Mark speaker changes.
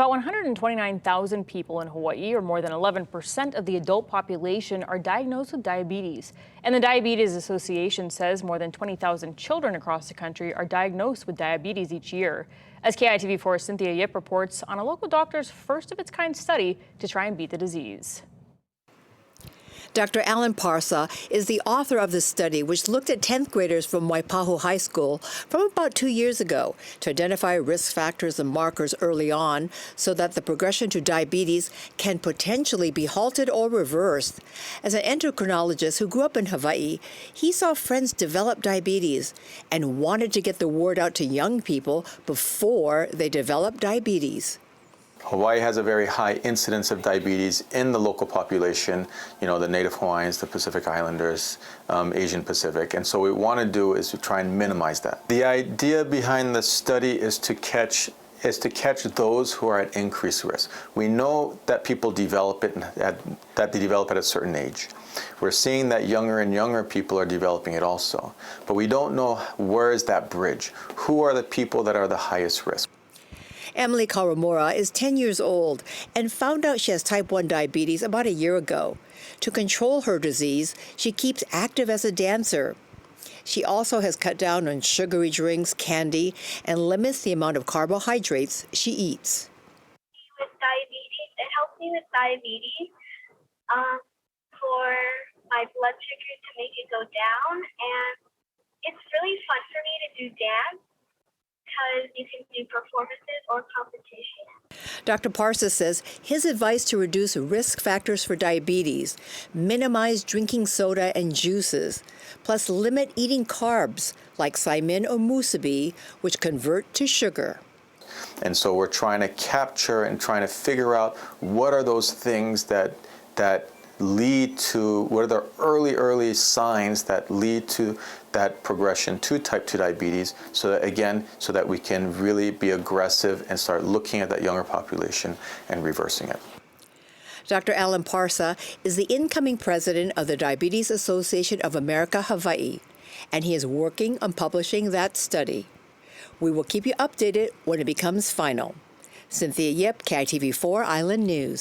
Speaker 1: About 129,000 people in Hawaii, or more than 11% of the adult population, are diagnosed with diabetes. And the Diabetes Association says more than 20,000 children across the country are diagnosed with diabetes each year. As KITV4's Cynthia Yip reports on a local doctor's first of its kind study to try and beat the disease.
Speaker 2: Dr. Alan Parsa is the author of the study, which looked at 10th graders from Waipahu High School from about 2 years ago to identify risk factors and markers early on so that the progression to diabetes can potentially be halted or reversed. As an endocrinologist who grew up in Hawaii, he saw friends develop diabetes and wanted to get the word out to young people before they develop diabetes.
Speaker 3: Hawaii has a very high incidence of diabetes in the local population, the Native Hawaiians, the Pacific Islanders, Asian Pacific. And so what we want to do is to try and minimize that. The idea behind the study is to catch those who are at increased risk. We know that people develop it, that they develop at a certain age. We're seeing that younger and younger people are developing it also. But we don't know where is that bridge. Who are the people that are the highest risk?
Speaker 2: Emily Caromora is 10 years old and found out she has type 1 diabetes about a year ago. To control her disease, she keeps active as a dancer. She also has cut down on sugary drinks, candy, and limits the amount of carbohydrates she eats.
Speaker 4: With diabetes, it helps me with diabetes for my blood sugar to make it go down, and it's really fun for me to do dance, because you can do performances or competition.
Speaker 2: Dr. Parsa says his advice to reduce risk factors for diabetes: minimize drinking soda and juices, plus limit eating carbs like saimin or musubi, which convert to sugar.
Speaker 3: And so we're trying to capture and trying to figure out what are those things that lead to, what are the early signs that lead to that progression to type 2 diabetes, so that we can really be aggressive and start looking at that younger population and reversing it.
Speaker 2: Dr. Alan Parsa is the incoming president of the Diabetes Association of America, Hawaii, and he is working on publishing that study. We will keep you updated when it becomes final. Cynthia Yip, KITV4 Island News.